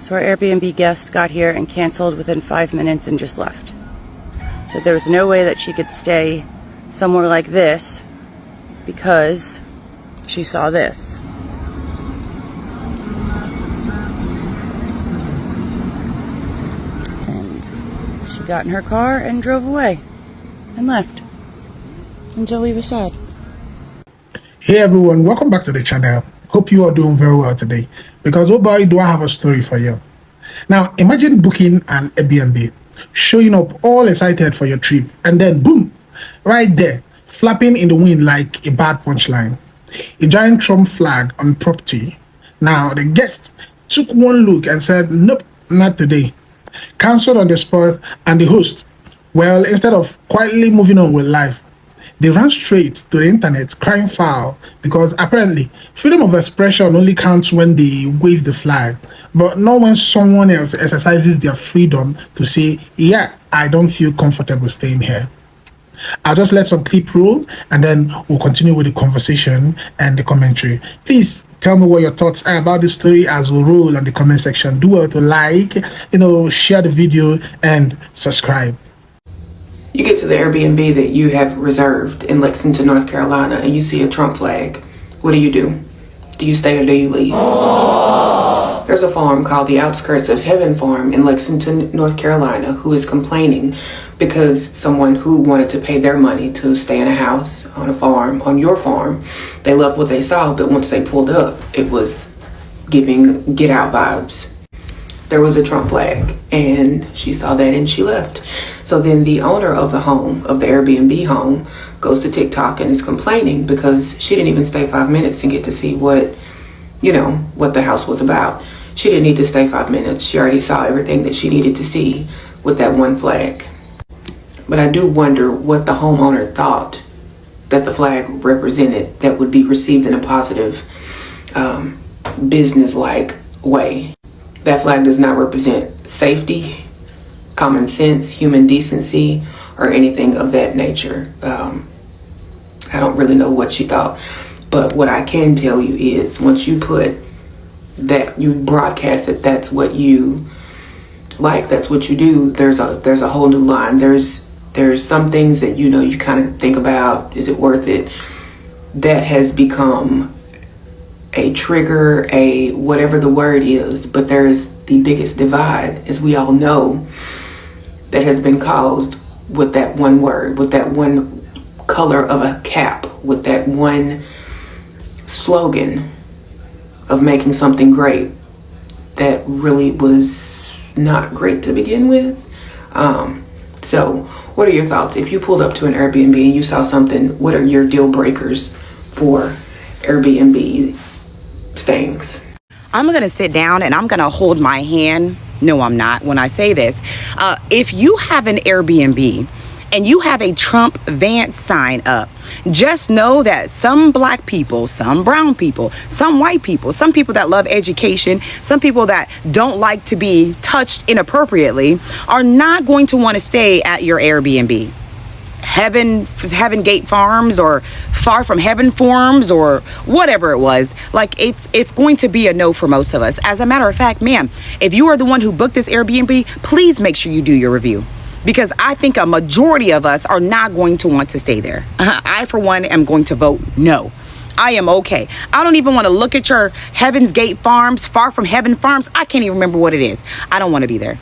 So our Airbnb guest got here and canceled within 5 minutes and just left. So there was no way that she could stay somewhere like this because she saw this. And she got in her car and drove away and left until we were sad. Hey everyone, welcome back to the channel. Hope you are doing very well today, because oh boy, do I have a story for you. Now imagine booking an Airbnb, showing up all excited for your trip, and then boom, right there, flapping in the wind like a bad punchline, a giant Trump flag on property. Now the guest took one look and said, nope, not today. Cancelled on the spot, and the host, well, instead of quietly moving on with life, they ran straight to the internet crying foul, because apparently freedom of expression only counts when they wave the flag, but not when someone else exercises their freedom to say, yeah, I don't feel comfortable staying here. I'll just let some clip roll and then we'll continue with the conversation and the commentary. Please tell me what your thoughts are about this story as we roll on the comment section. Do well to like, share the video and subscribe. You get to the Airbnb that you have reserved in Lexington, North Carolina, and you see a Trump flag. What do? Do you stay or do you leave? There's a farm called the Outskirts of Heaven Farm in Lexington, North Carolina, who is complaining because someone who wanted to pay their money to stay in a house on a farm, on your farm, they loved what they saw, but once they pulled up, it was giving get out vibes. There was a Trump flag, and she saw that and she left. So then the owner of the home, of the Airbnb home, goes to TikTok and is complaining because she didn't even stay 5 minutes and get to see what the house was about. She didn't need to stay 5 minutes. She already saw everything that she needed to see with that one flag. But I do wonder what the homeowner thought that the flag represented that would be received in a positive, business-like way. That flag does not represent safety, common sense, human decency, or anything of that nature. I don't really know what she thought, but what I can tell you is once you put that, you broadcast it, that's what you like, that's what you do, there's a whole new line. There's some things that you kind of think about, is it worth it? That has become a trigger, a whatever the word is, but there is the biggest divide, as we all know, that has been caused with that one word, with that one color of a cap, with that one slogan of making something great that really was not great to begin with. So what are your thoughts? If you pulled up to an Airbnb and you saw something, what are your deal breakers for Airbnb stayings? I'm going to sit down and I'm going to hold my hand. No, I'm not when I say this. If you have an Airbnb and you have a Trump Vance sign up, just know that some black people, some brown people, some white people, some people that love education, some people that don't like to be touched inappropriately are not going to want to stay at your Airbnb. Heaven Gate Farms or Far From Heaven Farms or whatever it was, like it's going to be a no for most of us. As a matter of fact, ma'am, if you are the one who booked this Airbnb, please make sure you do your review, because I think a majority of us are not going to want to stay there. I, for one, am going to vote no. I am okay. I don't even want to look at your Heaven's Gate Farms, Far From Heaven Farms. I can't even remember what it is. I don't want to be there.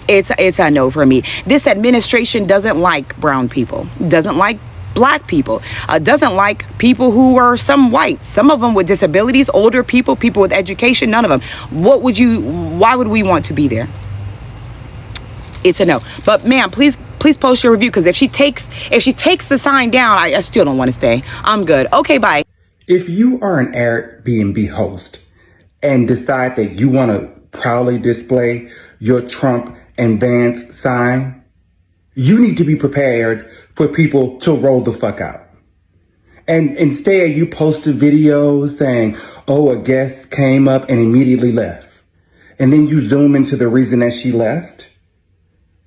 It's a no for me. This administration doesn't like brown people, doesn't like black people, doesn't like people who are some white, some of them with disabilities, older people, people with education, none of them. Why would we want to be there? It's a no. But ma'am, please post your review, because if she takes the sign down, I still don't want to stay. I'm good. Okay, bye. If you are an Airbnb host and decide that you want to proudly display your Trump and Vance sign, you need to be prepared for people to roll the fuck out. And instead you posted videos saying, oh, a guest came up and immediately left. And then you zoom into the reason that she left.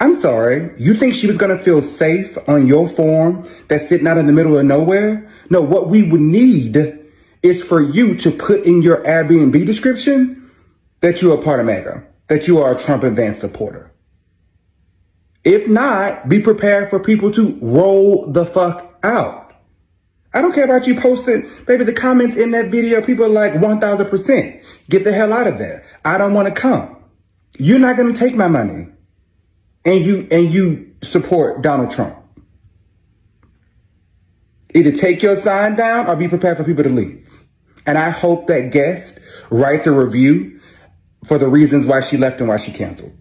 I'm sorry, you think she was gonna feel safe on your farm that's sitting out in the middle of nowhere? No, what we would need is for you to put in your Airbnb description that you're a part of MAGA. that you are a Trump and Vance supporter. If not, be prepared for people to roll the fuck out. I don't care about you posting, baby, the comments in that video, people are like 1000%. Get the hell out of there. I don't want to come. You're not going to take my money. And you support Donald Trump. Either take your sign down or be prepared for people to leave. And I hope that guest writes a review for the reasons why she left and why she canceled.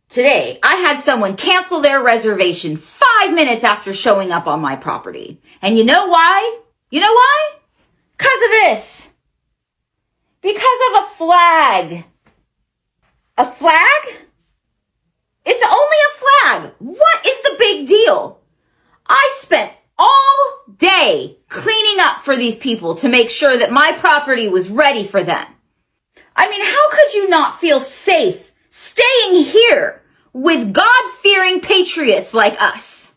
Today, I had someone cancel their reservation 5 minutes after showing up on my property. And you know why? You know why? Because of this. Because of a flag. A flag? It's only a flag. What is the big deal? I spent all day cleaning up for these people to make sure that my property was ready for them. I mean, how could you not feel safe staying here with God-fearing patriots like us?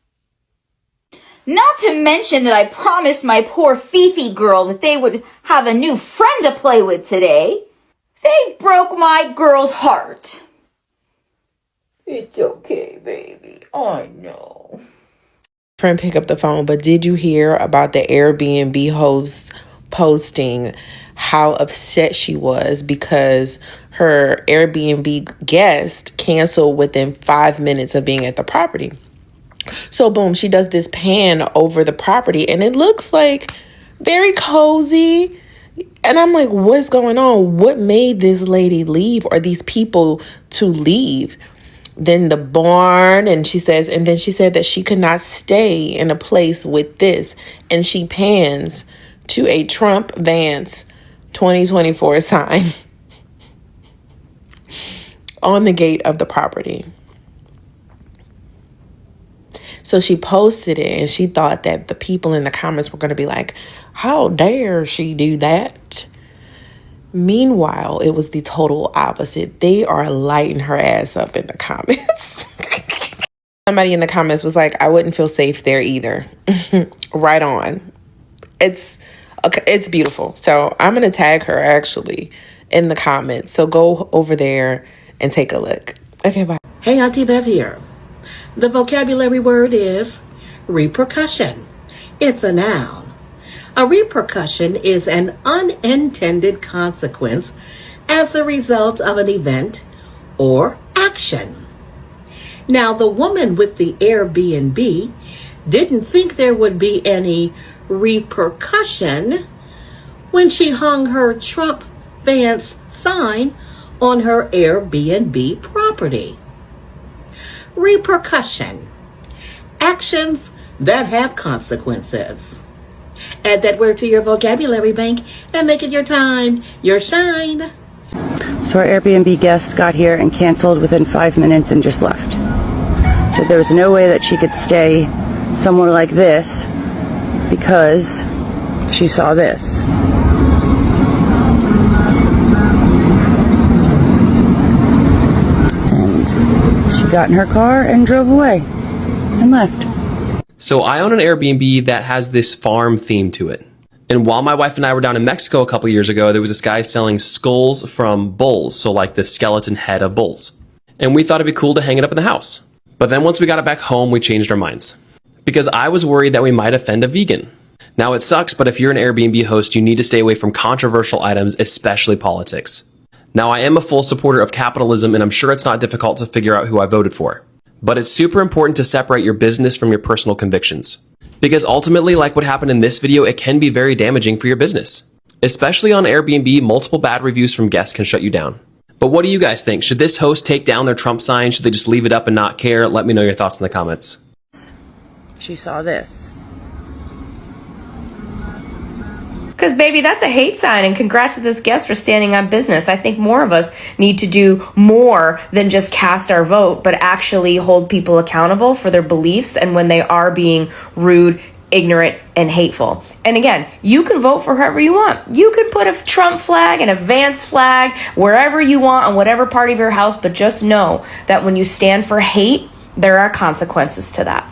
Not to mention that I promised my poor Fifi girl that they would have a new friend to play with today. They broke my girl's heart. It's okay, baby. I know. Friend pick up the phone, but did you hear about the Airbnb host posting how upset she was because her Airbnb guest canceled within 5 minutes of being at the property? So boom, she does this pan over the property and it looks like very cozy. And I'm like, what's going on? What made this lady leave, or these people to leave? Then the barn, and then she said that she could not stay in a place with this. And she pans to a Trump Vance 2024 sign on the gate of the property. So she posted it and she thought that the people in the comments were going to be like, how dare she do that? Meanwhile, it was the total opposite. They are lighting her ass up in the comments. Somebody in the comments was like, I wouldn't feel safe there either. Right on. It's beautiful. So I'm going to tag her actually in the comments. So go over there and take a look. Okay, bye. Hey, Auntie Bev here. The vocabulary word is repercussion. It's a noun. A repercussion is an unintended consequence as the result of an event or action. Now, the woman with the Airbnb didn't think there would be any repercussion when she hung her Trump Vance sign on her Airbnb property. Repercussion. Actions that have consequences. Add that word to your vocabulary bank and make it your time, your shine. So our Airbnb guest got here and canceled within 5 minutes and just left. So there was no way that she could stay somewhere like this because she saw this. And she got in her car and drove away and left. So I own an Airbnb that has this farm theme to it. And while my wife and I were down in Mexico a couple years ago, there was this guy selling skulls from bulls. So like the skeleton head of bulls. And we thought it'd be cool to hang it up in the house. But then once we got it back home, we changed our minds. Because I was worried that we might offend a vegan. Now it sucks, but if you're an Airbnb host, you need to stay away from controversial items, especially politics. Now I am a full supporter of capitalism, and I'm sure it's not difficult to figure out who I voted for. But it's super important to separate your business from your personal convictions. Because ultimately, like what happened in this video, it can be very damaging for your business. Especially on Airbnb, multiple bad reviews from guests can shut you down. But what do you guys think? Should this host take down their Trump sign? Should they just leave it up and not care? Let me know your thoughts in the comments. She saw this. Because, baby, that's a hate sign, and congrats to this guest for standing on business. I think more of us need to do more than just cast our vote, but actually hold people accountable for their beliefs and when they are being rude, ignorant, and hateful. And again, you can vote for whoever you want. You can put a Trump flag and a Vance flag wherever you want on whatever part of your house, but just know that when you stand for hate, there are consequences to that.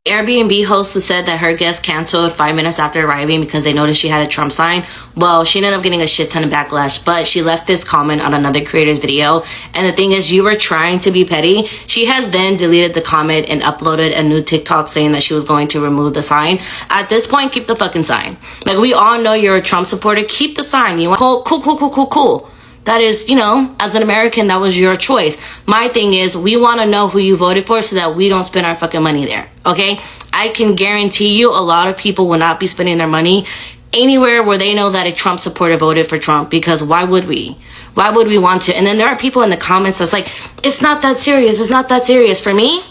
Airbnb host who said that her guest canceled 5 minutes after arriving because they noticed she had a Trump sign. Well, she ended up getting a shit ton of backlash, but she left this comment on another creator's video. And the thing is, you were trying to be petty. She has then deleted the comment and uploaded a new TikTok saying that she was going to remove the sign. At this point, keep the fucking sign. Like, we all know you're a Trump supporter. Keep the sign. You want cool. That is, you know, as an American, that was your choice. My thing is, we want to know who you voted for so that we don't spend our fucking money there, okay? I can guarantee you a lot of people will not be spending their money anywhere where they know that a Trump supporter voted for Trump, because why would we? Why would we want to? And then there are people in the comments that's like, it's not that serious. It's not that serious. For me,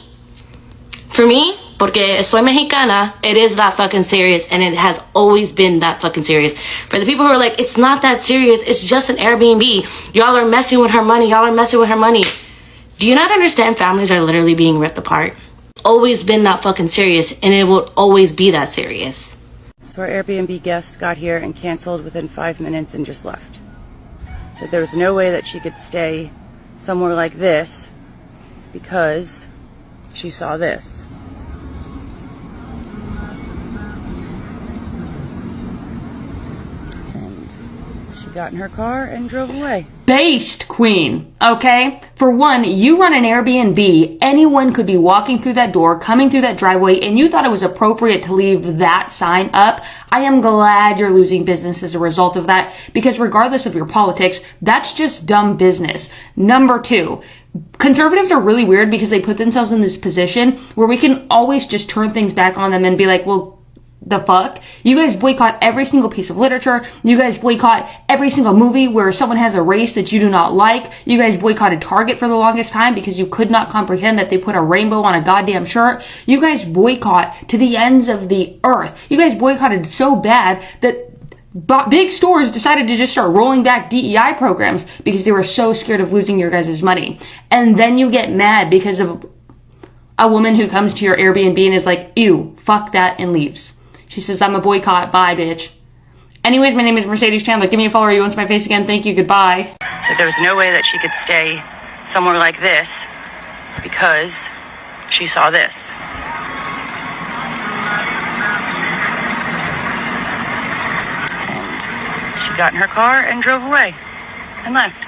porque soy mexicana, it is that fucking serious, and it has always been that fucking serious. For the people who are like, it's not that serious, it's just an Airbnb, y'all are messing with her money, do you not understand families are literally being ripped apart? Always been that fucking serious, and it will always be that serious. So our Airbnb guest got here and canceled within 5 minutes and just left. So there was no way that she could stay somewhere like this because she saw this. She got in her car and drove away. Based queen, okay? For one, you run an Airbnb, anyone could be walking through that door, coming through that driveway, and you thought it was appropriate to leave that sign up. I am glad you're losing business as a result of that, because regardless of your politics, that's just dumb business. Number two, conservatives are really weird because they put themselves in this position where we can always just turn things back on them and be like, well, the fuck? You guys boycott every single piece of literature. You guys boycott every single movie where someone has a race that you do not like. You guys boycotted Target for the longest time because you could not comprehend that they put a rainbow on a goddamn shirt. You guys boycott to the ends of the earth. You guys boycotted so bad that big stores decided to just start rolling back DEI programs because they were so scared of losing your guys' money. And then you get mad because of a woman who comes to your Airbnb and is like, ew, fuck that, and leaves. She says, I'm a boycott. Bye, bitch. Anyways, my name is Mercedes Chandler. Give me a follow. You want to see my face again? Thank you. Goodbye. So there was no way that she could stay somewhere like this because she saw this. And she got in her car and drove away and left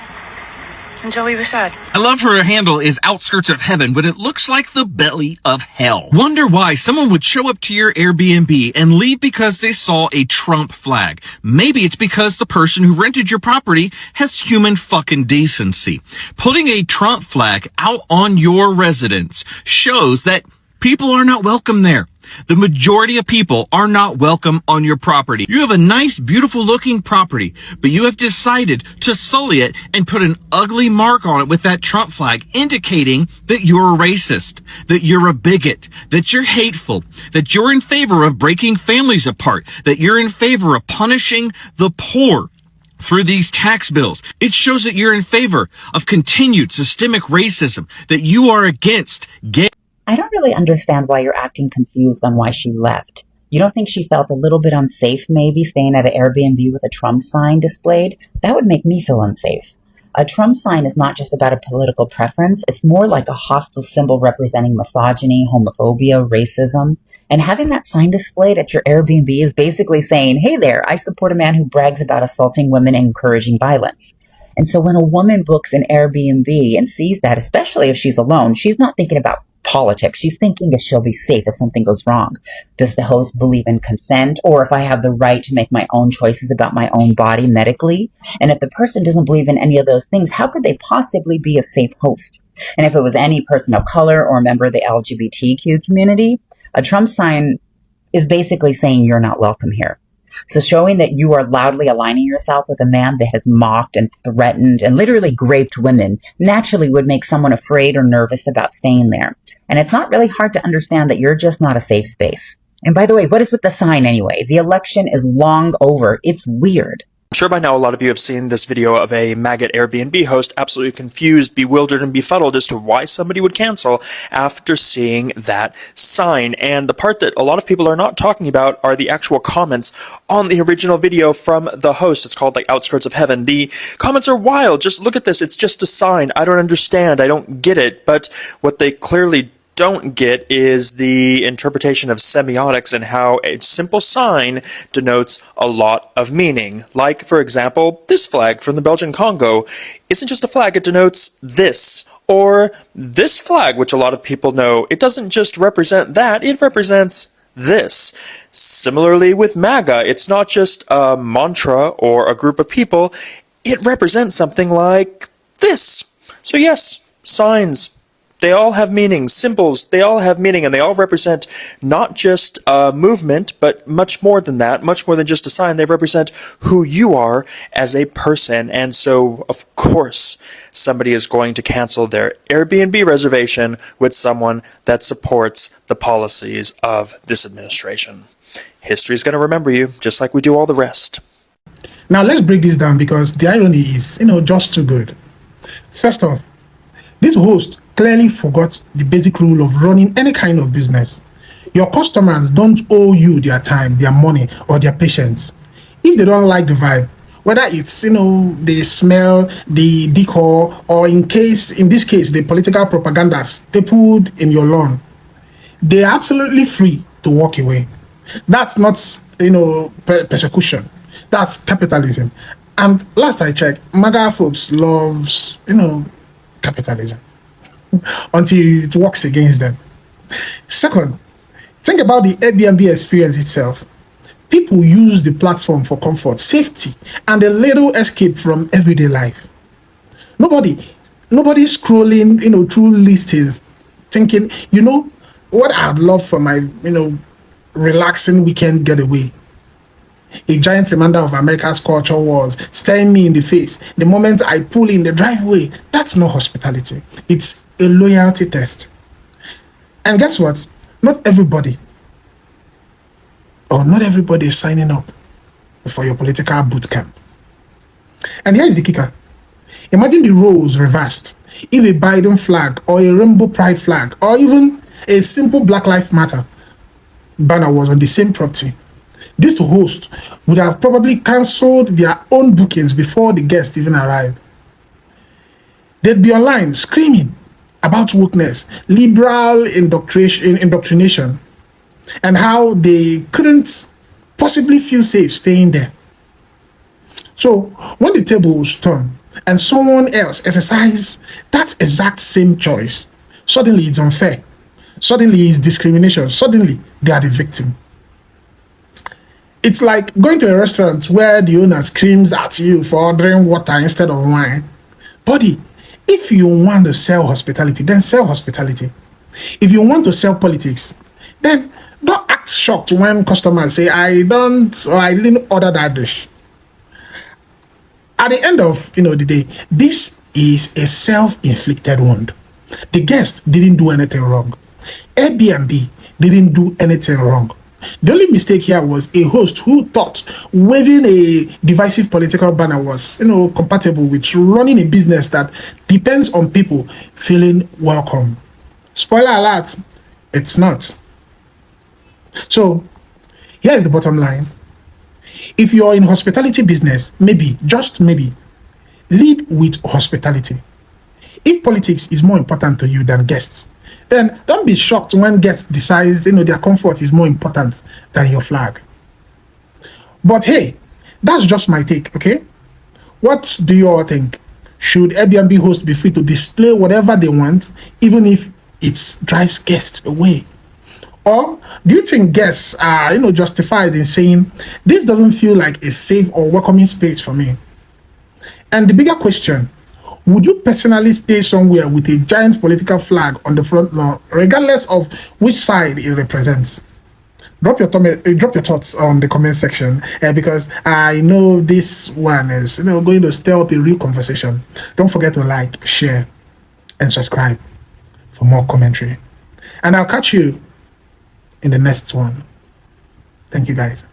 until we were sad. I love her handle is Outskirts of Heaven, but it looks like the belly of hell. Wonder why someone would show up to your Airbnb and leave because they saw a Trump flag. Maybe it's because the person who rented your property has human fucking decency. Putting a Trump flag out on your residence shows that people are not welcome there. The majority of people are not welcome on your property. You have a nice, beautiful looking property, but you have decided to sully it and put an ugly mark on it with that Trump flag, indicating that you're a racist, that you're a bigot, that you're hateful, that you're in favor of breaking families apart, that you're in favor of punishing the poor through these tax bills. It shows that you're in favor of continued systemic racism, that you are against gay. I don't really understand why you're acting confused on why she left. You don't think she felt a little bit unsafe maybe staying at an Airbnb with a Trump sign displayed? That would make me feel unsafe. A Trump sign is not just about a political preference. It's more like a hostile symbol representing misogyny, homophobia, racism. And having that sign displayed at your Airbnb is basically saying, hey there, I support a man who brags about assaulting women and encouraging violence. And so when a woman books an Airbnb and sees that, especially if she's alone, she's not thinking about politics. She's thinking if she'll be safe if something goes wrong. Does the host believe in consent, or if I have the right to make my own choices about my own body medically? And if the person doesn't believe in any of those things, how could they possibly be a safe host? And if it was any person of color or a member of the LGBTQ community, a Trump sign is basically saying you're not welcome here. So showing that you are loudly aligning yourself with a man that has mocked and threatened and literally raped women naturally would make someone afraid or nervous about staying there. And it's not really hard to understand that you're just not a safe space. And by the way, what is with the sign anyway? The election is long over. It's weird. I'm sure by now a lot of you have seen this video of a MAGA Airbnb host absolutely confused, bewildered, and befuddled as to why somebody would cancel after seeing that sign. And the part that a lot of people are not talking about are the actual comments on the original video from the host. It's called like Outskirts of Heaven. The comments are wild. Just look at this. It's just a sign. I don't understand. I don't get it. But what they clearly don't get is the interpretation of semiotics and how a simple sign denotes a lot of meaning. Like, for example, this flag from the Belgian Congo isn't just a flag, it denotes this. Or this flag, which a lot of people know, it doesn't just represent that, it represents this. Similarly with MAGA, it's not just a mantra or a group of people, it represents something like this. So yes, signs, they all have meaning. Symbols, they all have meaning, and they all represent not just a movement, but much more than that, much more than just a sign. They represent who you are as a person. And so, of course, somebody is going to cancel their Airbnb reservation with someone that supports the policies of this administration. History is going to remember you, just like we do all the rest. Now, let's break this down because the irony is, just too good. First off, this host clearly forgot the basic rule of running any kind of business. Your customers don't owe you their time, their money, or their patience. If they don't like the vibe, whether it's, the smell, the decor, or in this case, the political propaganda stapled in your lawn, they're absolutely free to walk away. That's not, persecution. That's capitalism. And last I checked, MAGA folks loves, capitalism until it works against them. Second, think about the Airbnb experience itself. People use the platform for comfort, safety, and a little escape from everyday life. Nobody's scrolling, through listings, thinking, what I'd love for my, relaxing weekend getaway. A giant reminder of America's culture wars staring me in the face the moment I pull in the driveway. That's not hospitality. It's a loyalty test. And guess what? Not everybody is signing up for your political boot camp. And here's the kicker. Imagine the roles reversed. If a Biden flag or a rainbow pride flag or even a simple Black Lives Matter banner was on the same property, this host would have probably cancelled their own bookings before the guests even arrived. They'd be online screaming about wokeness, liberal indoctrination, and how they couldn't possibly feel safe staying there. So when the tables turn and someone else exercises that exact same choice, suddenly it's unfair. Suddenly it's discrimination. Suddenly they are the victim. It's like going to a restaurant where the owner screams at you for ordering water instead of wine. Buddy, if you want to sell hospitality, then sell hospitality. If you want to sell politics, then don't act shocked when customers say, I didn't order that dish. At the end of the day, this is a self-inflicted wound. The guest didn't do anything wrong. Airbnb didn't do anything wrong. The only mistake here was a host who thought waving a divisive political banner was, compatible with running a business that depends on people feeling welcome. Spoiler alert, it's not. So, here's the bottom line. If you're in hospitality business, maybe, just maybe, lead with hospitality. If politics is more important to you than guests, then don't be shocked when guests decide, their comfort is more important than your flag. But hey, that's just my take, okay? What do you all think? Should Airbnb hosts be free to display whatever they want, even if it drives guests away? Or do you think guests are, justified in saying, this doesn't feel like a safe or welcoming space for me? And the bigger question, would you personally stay somewhere with a giant political flag on the front lawn, regardless of which side it represents? Drop your thoughts on the comment section, because I know this one is going to stir up a real conversation. Don't forget to like, share, and subscribe for more commentary. And I'll catch you in the next one. Thank you, guys.